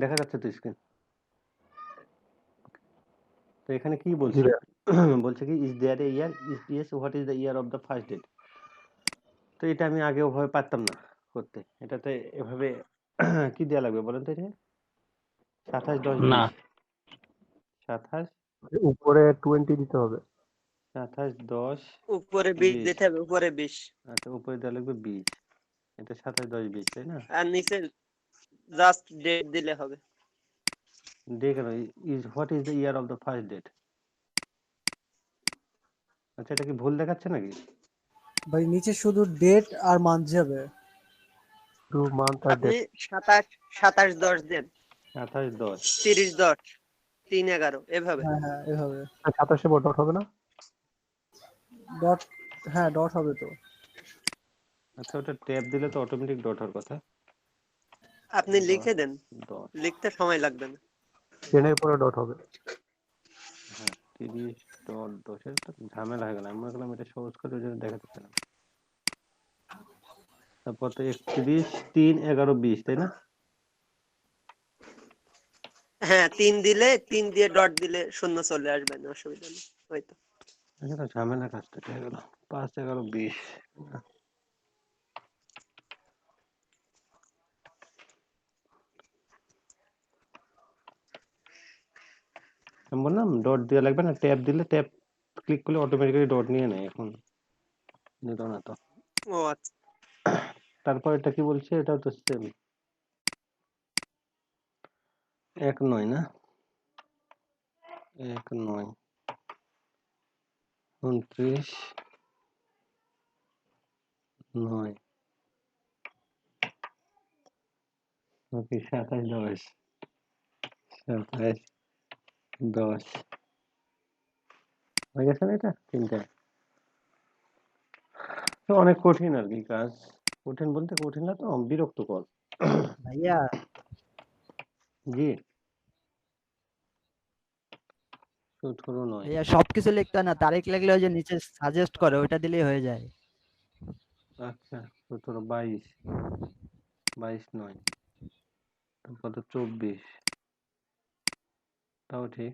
দেখা যাচ্ছে তো স্ক্রিন? তো এখানে কি জি বলছে? ভাইয়া। বলছে কি is there a year? Yes, what is the year of the first date? তো এটা আমি আগে ওভাবে পারতাম না করতে। এটাতে এভাবে কি দেয়া লাগবে বলেন তো এটা? ২৭, ১০, না ২০। ২৭, উপরে 20 দিতে হবে। ২৭, 10, উপরে 20 20। দিতে হবে, উপরে 20 আচ্ছা, উপরে দেওয়া লাগবে 20। এটা ২৭, 10, 20, তাই না? আর নিচে জাস্ট ডেট দিলে হবে। ডে কেন? What is the year of the first date? আচ্ছা, এটা কি ভুল দেখাচ্ছে নাকি? ভাই নিচে শুধু ডেট আর মান্থ যাবে। টু মান্থ আর আপনি ডেট। 27, 10 দেন, ২৭, 10। 30, 10, 3, 11 এভাবে। হ্যাঁ এভাবে 27 ডট হবে না? ডট, হ্যাঁ ডট হবে তো। আচ্ছা, ওটা ট্যাব দিলে তো অটোমেটিক ডট হওয়ার কথা। আপনি 10, লিখে দেন, 10। লিখতে সময় লাগবে না। 10 এর পরে ডট হবে। হ্যাঁ, 30, ডট 10 এর তো ঝামেলা হয়ে গেল। আমি মনে করলাম এটা সহজ করে ওই জন্য দেখাতে পেলাম। তারপর তো 31, 3, 11, 20, তাই না? হ্যাঁ 3 দিলে, 3 দিয়ে ডট দিলে শূন্য চলে আসবে না, অসুবিধা নেই হয়তো। এখানে ঝামেলা কাজটা হয়ে গেল। 5, 11, 20। আমি বললাম ডট দেওয়া লাগবে না, ট্যাব দিলে ট্যাব ক্লিক করলে অটোমেটিক্যালি ডট নিয়ে নেয়। এখন নিল না তো। ও আচ্ছা, তারপর এটা কি বলছে? এটাও তো সেম। 1, 9 না? 1, 9, 29, 9। ওকে, 27, 10, 27, 10 হয়ে গেছে না? এটা 3টে। তো অনেক কঠিন আর কি কাজ। কঠিন বলতে কঠিন না তো, বিরক্তকর। ভাইয়া জি, 17, 9। ভাইয়া সবকিছু লিখতে হয় না, তারিখ লিখলে ওই যে নিচে সাজেস্ট করে ওইটা দিলেই হয়ে যায়। আচ্ছা, 17, 22, 22, 9। কত? 24, তাও ঠিক।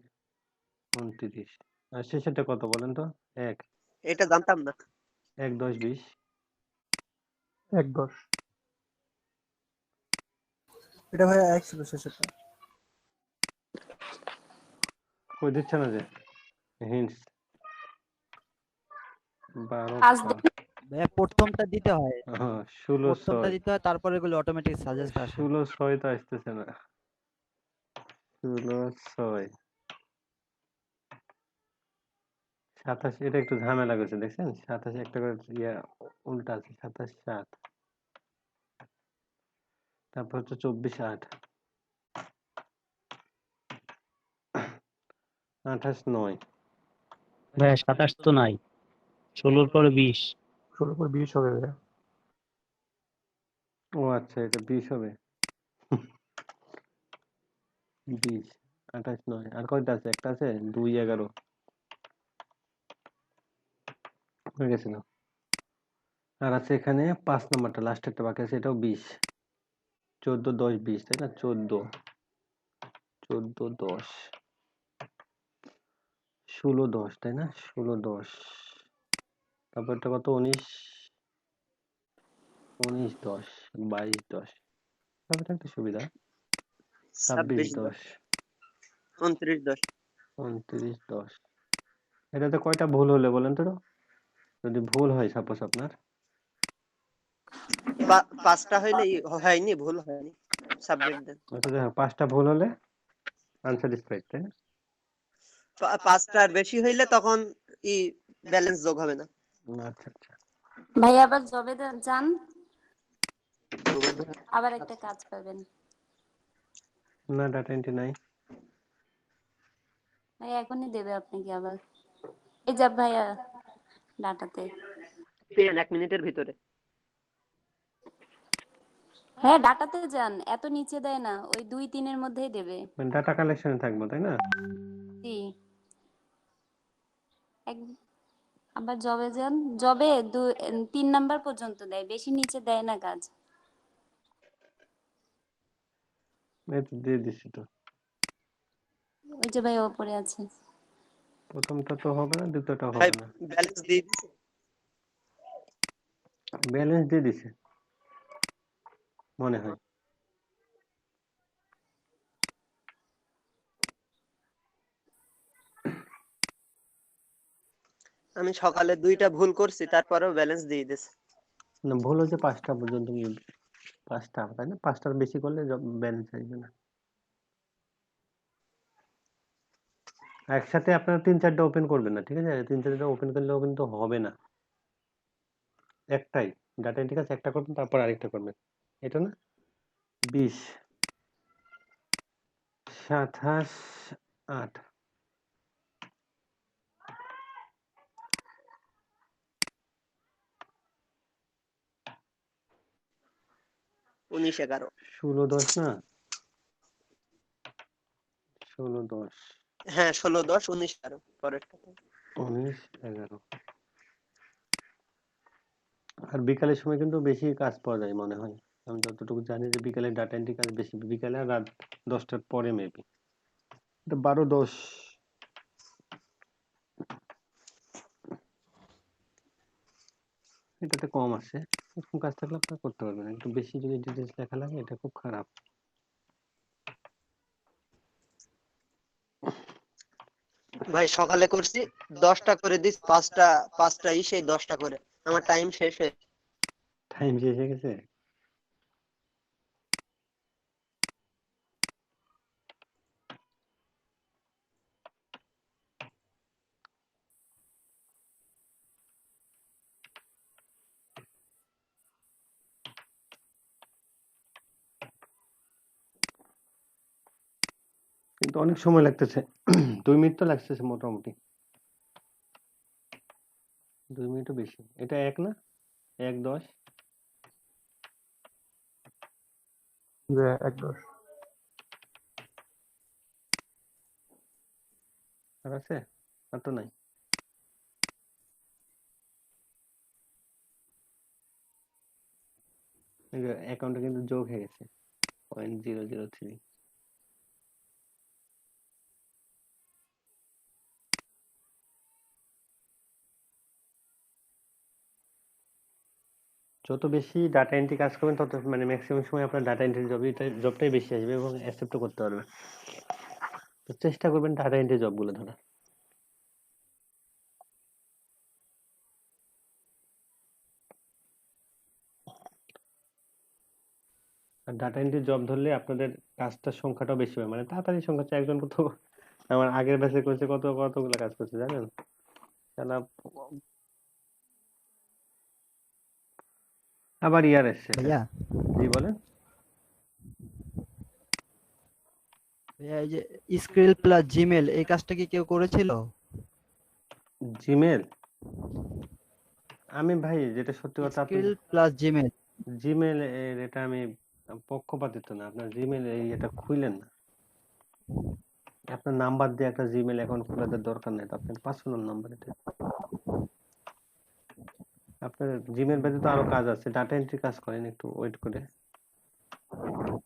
29 আর শেষেরটা কত বলেন তো? 1, এটা জানতাম না। 1, 10, 20। 1 10। এটা ভাই এক ছিল শেষেরটা। কই দিচ্ছে না যে হিন্টস। 12, কাজ 5। ভাইয়া প্রথমটা দিতে হয়, 16, প্রথমটা 6। দিতে হয়, তারপরে এগুলো অটোমেটিক সাজেস্ট আসে। 16, 6 তো আসতেছে না। 16, 6, 27। এটা একটু ঝামেলা করছে দেখছেন? 27 একটা করে ইয়া উল্টা আছে। 27, 7। তারপর হচ্ছে 24, 8। 28, 9। ভাইয়া 27 তো নাই, 16 পরে 20। 16 পর 20 হবে ভাইয়া। ও আচ্ছা, এটা 20 হবে। 20, 28, 9। আর কয়টা আছে? একটা আছে 2, 11 হয়ে গেছিল। আর আছে এখানে 5 নাম্বারটা, লাস্ট একটা বাকি আছে, এটাও 20। 14, 10, 20, তাই না? 14, 14, 10, 16, 10, তাই না? 16, 10। তারপরটা কত? 19, 19, 10, 22, 10। এভাবে থাকতে সুবিধা। 26, 26, 10, 10, 29, 10। 29, 10। এটাতে কয়টা ভুল হলে বলেন তো? যদি ভুল হয় সাপোজ আপনার, 5টা হইলে হয়নি, ভুল হয়নি, সাবজেক্ট দেন। আচ্ছা দেখো 5টা ভুল হলে আনস্যাটিসফাইড, তাই না? 5টার বেশি হইলে তখন ই ব্যালেন্স যোগ হবে না। আচ্ছা আচ্ছা। ভাইয়া আবার জবে যান, আবার একটা কাজ পাবেন। না, ডাটা এন্ট্রি নাই। ভাইয়া এখনই দেবে আপনাকে আবার, এই যাব ভাইয়া ডাটাতে। পেন 1 মিনিটের ভিতরে। হ্যাঁ ডাটাতে যান, এত নিচে দেয় না, ওই 2-3 মধ্যেই দেবে। ডাটা কালেকশনে থাকবো, তাই না? জি আবার জবে যান, জবে 3 নাম্বার পর্যন্ত দেয়, বেশি নিচে দেয় না কাজ। এই তো দিয়ে দিছি তো। ওই যে ভাই ওপরে আছে। প্রথমটা তো হবে না, দ্বিতীয়টা ভাই হবে না। ব্যালেন্স দিয়ে দিছে? ব্যালেন্স দিয়ে দিছে মনে হয়। আমি সকালে 2টা ভুল করছি, তারপরেও ব্যালেন্স দিয়ে দিছে। না, ভুল হচ্ছে 5টা পর্যন্ত, 5টা তাই না? 5টার বেশি করলে ব্যালেন্স আসবে না। একসাথে আপনারা 3-4টা ওপেন করবেন না, ঠিক আছে? 3-4টা ওপেন করলেও কিন্তু হবে না। একটাই ডাটা এন্ট্রি কাজ একটা করবেন, তারপর আরেকটা করবেন। এটা না 20 27 8 19-11। 16-10 না, 16-10 হ্যাঁ 16-10 19-11 পরেরটা। 19-11। আর বিকালের সময় কিন্তু বেশি কাজ পাওয়া যায় মনে হয়। আমি যতটুকু জানি যে বিকালে ডাটা এন্ট্রি কাজ বেশি, বিকালে আর রাত 10টার পরে মেবি। এটা 12-10 এটাতে কম আছে। এরকম কাজ থাকলে আপনারা করতে পারবেন। একটু বেশি যদি ডিটেলস লেখা লাগে, এটা খুব খারাপ। ভাই সকালে করছি 10টা করে দিস, 5টা সেই 10টা করে আমার টাইম শেষ হয়ে। টাইম শেষ হয়ে গেছে। কিন্তু অনেক সময় লাগতেছে। 2 মিনিট তো লাগতেছে মোটামুটি। 2 মিনিটও বেশি। এটা 1 না? 1-10 যে 1-10 আর আছে? আর তো নাই। এই যে অ্যাকাউন্টে কিন্তু যোগ হয়ে গেছে 0.003। যত বেশি ডাটা এন্ট্রি কাজ করবেন, তত মানে ম্যাক্সিমাম সময় আপনার ডাটা এন্ট্রি জবটাই বেশি আসবে এবং অ্যাকসেপ্টও করতে পারবেন। তো চেষ্টা করবেন ডাটা এন্ট্রি জবগুলো ধরা। আর ডাটা এন্ট্রি জব ধরলে আপনাদের কাজটার সংখ্যাটাও বেশি হবে, মানে তাড়াতাড়ি সংখ্যা হচ্ছে। একজন কত আমার আগের ব্যাচে করেছে, কতগুলো কাজ করছে জানেন? শালা আবার ইয়ার এসছে এটা। ভাইয়া জি বলেন। ভাইয়া এই যে স্ক্রিল প্লাস জিমেল এই কাজটা কি কেউ করেছিল? জিমেল আমি ভাই যেটা সত্যি কথা, আপনি স্ক্রিল প্লাস জিমেল। জিমেল এর এটা আমি পক্ষপাতিত্ব না, আপনার জিমেল এই এটা খুইলেন না। আপনার নাম্বার দিয়ে একটা জিমেল অ্যাকাউন্ট খোলার দরকার নেই, তো আপনার পার্সোনাল নাম্বার এটা। আপনার জিমেল ব্যতীত আরো কাজ আছে, ডাটা এন্ট্রি কাজ করেন, একটু ওয়েট করে,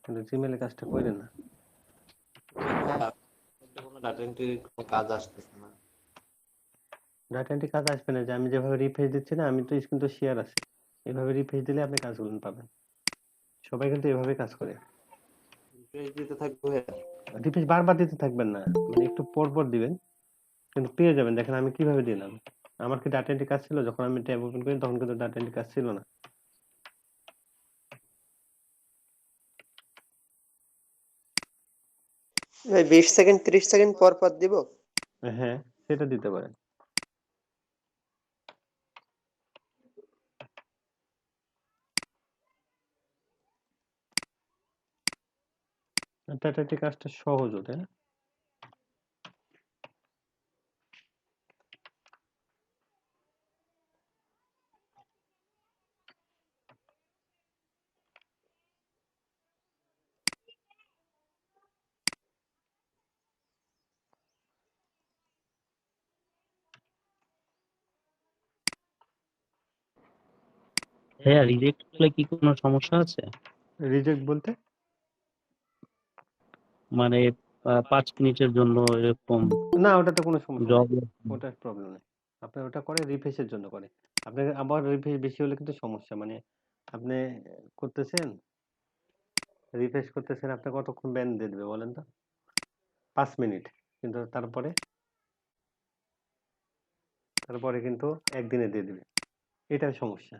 কিন্তু জিমেলের কাজটা করেন না। ডাটা এন্ট্রির কোনো কাজ আসতেছে না। ডাটা এন্ট্রি কাজ আসবে না, যে আমি যেভাবে রিফ্রেশ দিচ্ছি না, আমি তো কিন্তু শেয়ার আছে, এভাবে রিফ্রেশ দিলে আপনি কাজগুলো পাবেন। সবাই কিন্তু এভাবে কাজ করে। রিফ্রেশ দিতে থাকবে। রিফ্রেশ বারবার দিতে থাকবেন না, মানে একটু পর পর দিবেন, কিন্তু পেয়ে যাবেন। দেখেন আমি কিভাবে দিলাম। আমার কি ডাটা এন্ট্রি কাজ ছিল? যখন আমি ট্যাব ওপেন করি তখন কিন্তু ডাটা এন্ট্রি কাজ ছিল না। ভাই 20 সেকেন্ড 30 সেকেন্ড পর পর দিব? হ্যাঁ, সেটা দিতে পারেন। ডাটা এন্ট্রি কাজটা সহজও, তাই না? হ্যাঁ, রিজেক্ট হলে কি কোনো সমস্যা আছে? রিজেক্ট বলতে মানে 5 মিনিটের জন্য এরকম না, ওটা তো কোনো সমস্যা জব। নেই, ওটা প্রবলেম নেই। আপনার ওটা করে রিফ্রেশের জন্য করে। আপনার আবার রিফ্রেশ বেশি হলে কিন্তু সমস্যা, মানে আপনি করতেছেন, রিফ্রেশ করতেছেন, আপনার কতক্ষণ ব্যান দিয়ে দেবে বলেন তো? 5 মিনিট, কিন্তু তারপরে কিন্তু একদিনে দিয়ে দিবে, এটাই সমস্যা।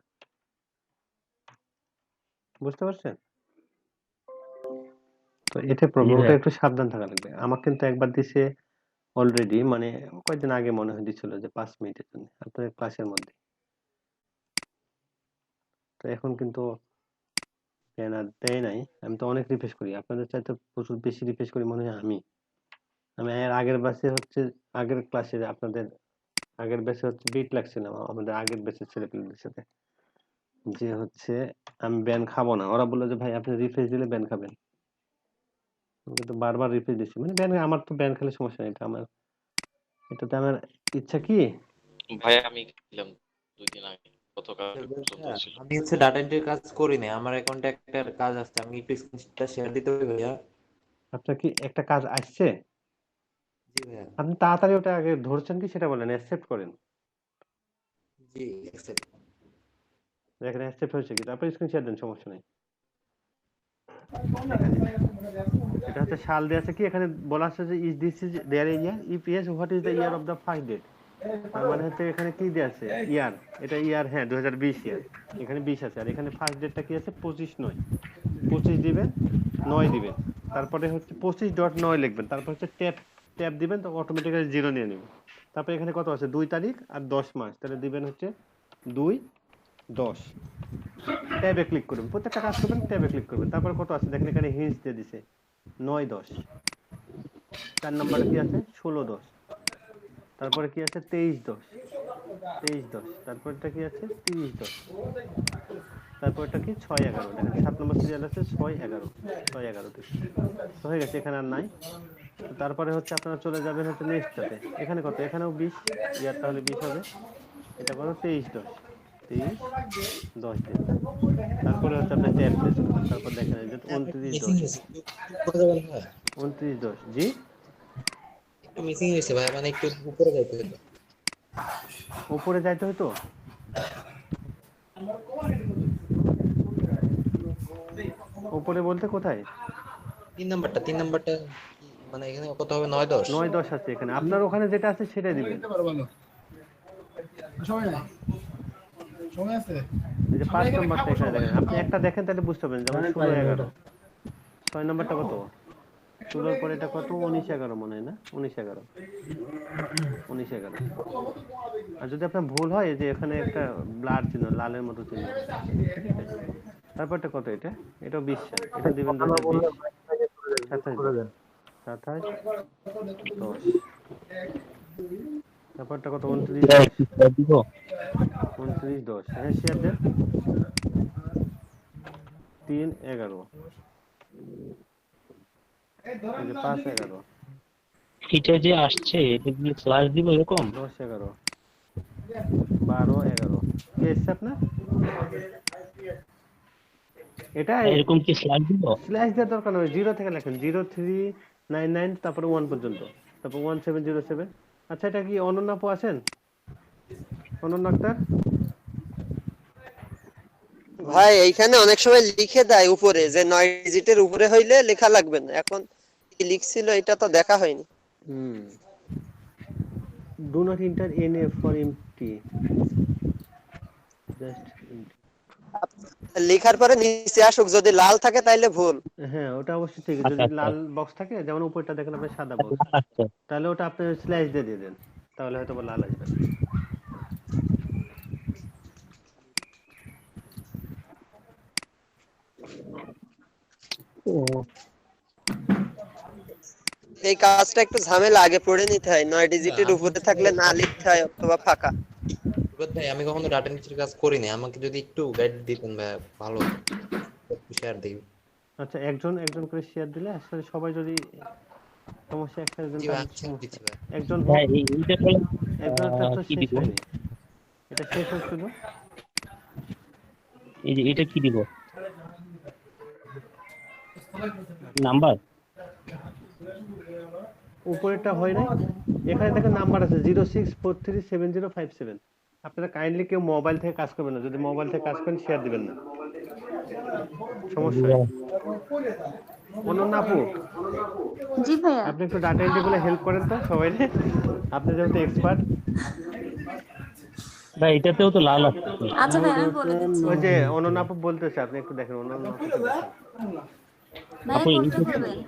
বুঝতে পারছেন? তো এটা প্রবলেম, ওটা একটু সাবধান থাকা লাগবে। আমার কিন্তু একবার দিছে অলরেডি, মানে কয়েকদিন আগে মনে হয় দিছিল যে 5 মিনিটের জন্য আপনাদের ক্লাসের মধ্যে। তো এখন কিন্তু ব্যান আর দেয় নাই। আমি তো অনেক রিফ্রেশ করি, আপনাদের চাইতে প্রচুর বেশি রিফ্রেশ করি মনে হয় আমি। এর আগের ব্যাচে হচ্ছে, আগের ক্লাসে আপনাদের আগের ব্যাচে হচ্ছে বিট লাগছিলাম আমাদের আগের ব্যাচের ছেলেপেলেদের সাথে, যে হচ্ছে আমি ব্যান খাবো না। ওরা বললো যে ভাই আপনি রিফ্রেশ দিলে ব্যান খাবেন। আমি কিন্তু বারবার রিফ্রেশ দিচ্ছি, মানে ব্যান, আমার তো ব্যান খেলে সমস্যা নেই, এটাতে আমার ইচ্ছা কি। ভাই আমি খেললাম 2 দিন আগে, গতকাল পর্যন্ত ছিল। আমি হচ্ছে ডাটা এন্ট্রির কাজ করি না, আমার অ্যাকাউন্টে একটা কাজ আসছে, আমি একটু স্ক্রিনশটটা শেয়ার দিতে পারি ভাইয়া? আপনার কি একটা কাজ আসছে? জি ভাইয়া। আপনি তাড়াতাড়ি ওটা আগে ধরছেন কি সেটা বলেন, অ্যাকসেপ্ট করেন। জি accept। এখানে অ্যাকসেপ্ট হয়েছে কি, তারপরে স্ক্রিন শেয়ার দেন, সমস্যা নেই। এটা হচ্ছে সাল দেয়া আছে কি, এখানে বলা আছে যে is this is there year, if yes what is the year of the first date. তার মানে হচ্ছে এখানে কি দেয়া আছে, ইয়ার, এটা ইয়ার, হ্যাঁ 2020 ইয়ার, এখানে 20 আছে, আর এখানে ফার্স্ট ডেটটা কি আছে 25/9, 25 দিবেন, 9 দিবেন, তারপরে হচ্ছে 25.9 লিখবেন, তারপর হচ্ছে ট্যাব দিবেন, তো অটোমেটিক্যালি 0 নিয়ে নেবে। তারপরে এখানে কত আছে, 2 তারিখ আর 10 মাস, তাহলে দিবেন হচ্ছে 2/10। ট্যাবে ক্লিক করবেন, প্রত্যেকটা কাজ করবেন ট্যাবে ক্লিক করবেন। তারপর কত আছে দেখেন, এখানে হিন্টস দিয়ে দিছে 9/10। 4 নম্বরে কি আছে 16/10। তারপরে কি আছে 23/10, 23/10। তারপরটা কি আছে 30/10। তারপরটা কি 6/11। দেখেন 7 নম্বর সিরিয়াল আছে 6/11, 6/11 থেকে তো হয়ে গেছে, এখানে আর নাই। তো তারপরে হচ্ছে আপনারা চলে যাবেন হচ্ছে নেক্সটটাতে, এখানে কত, এখানেও 20 ইয়ার, তাহলে 20 হবে। এটা কত 23/10, 23/10 দিন। তারপরে হচ্ছে আপনার ট্যাব প্লেস করবেন, তারপর দেখেন এই যে 29/10, 29/10। জি একটু মিসিং হয়েছে ভাই, মানে একটু উপরে যাইতে হতো। উপরে যাইতে হতো, উপরে বলতে কোথায়? 3 নাম্বারটা মানে এখানে কত হবে 9-10? 9/10 আছে এখানে, আপনার ওখানে যেটা আছে সেটাই দিবেন। এই যে 5 নম্বরটা এখানে দেখেন, আপনি একটা দেখেন তাহলে বুঝতে পারবেন, যেমন 16/11। 6 নম্বরটা কত, 16 পরে এটা কত, 19/11 মনে হয় না, 19/11, 19/11। আর যদি আপনার ভুল হয়, যে এখানে একটা ব্লাড চিহ্ন, লালের মতো চিহ্ন, ঠিক আছে। তারপরটা কত, এটাও 20 সাল, এটা দিবেন 2020, 27/10, 27/10। তারপরটা কত, 29/10, 29/10, হ্যাঁ শেয়ার দেন, 3/11, এই যে 5/11, এটা যে আসছে এটা কি ফ্ল্যাশ দিব এরকম? 10/11, 12/11। কি এসছে আপনার? এটা এরকম কি ফ্ল্যাশ দিব? স্ল্যাশ দেওয়ার দরকার নয়, 0 থেকে লেখেন, 0399, তারপরে 1 পর্যন্ত, তারপর 1707। আচ্ছা, এটা কি অনন্য আপু আছেন? অনন্য আক্তার? ভাই এইখানে অনেক সময় লিখে দেয় উপরে যে 9 ডিজিটের উপরে হইলে লেখা লাগবে না, এখন কি লিখছিল এটা তো দেখা হয়নি। Do not enter NA for empty, just লেখার পরে নিচে আসুক, যদি লাল থাকে তাইলে ভুল। হ্যাঁ ওটা অবশ্যই ঠিক, যদি লাল বক্স থাকে, যেমন উপরটা দেখেন আপনি সাদা বক্স, আচ্ছা তাহলে ওটা আপনি স্ল্যাশ দিয়ে দেন, তাহলে হয়তো লাল আসবে। এই কাজটা একটু ঝামেলা, আগে পড়ে নিতে হয়, 9 ডিজিটের উপরে থাকলে না লিখতে হয় অথবা ফাঁকা। ভাই আমি কখনো ডাটা এন্ট্রির কাজ করি না, আমাকে যদি একটু গাইড দিতেন ভাই ভালো হতো, একটু শেয়ার দিই। আচ্ছা, একজন একজন করে শেয়ার দিলে আসলে সবাই যদি সমস্যা একসাথে দেন, জি তাহলে আচ্ছা সমস্যা, দিচ্ছি ভাই। একজন হোক, ভাই এইটা বলে একজনের কাজ তো কি শেষ দিব? হয়নি, এটা শেষ হচ্ছিল। এই যে এটা কি দিব? নাম্বার উপরেরটা হয় নাই। এখানে দেখেন নাম্বার আছে 06437057। আপনারা কাইন্ডলি কেউ মোবাইল থেকে কাজ করবেন না, যদি মোবাইল থেকে কাজ করেন শেয়ার দিবেন না, সমস্যা হয়। অনন্যা আপু, জি ভাইয়া। আপনি একটু ডাটা এন্ট্রি গুলো হেল্প করেন তো সবাইকে, আপনি যেহেতু এক্সপার্ট। ভাই এটাতেও তো লাল আছে। আচ্ছা ভাই আমি বলে দিচ্ছি। ওই যে অনন্যা আপু বলতেছে, আপনি একটু দেখেন অনন্যা আপু কে দেখেন। ভাইয়া আপু করতে বলবেন।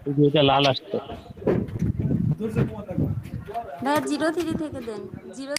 এই যে এটা লাল আসছে। ভাইয়া 03 থেকে দেন। 0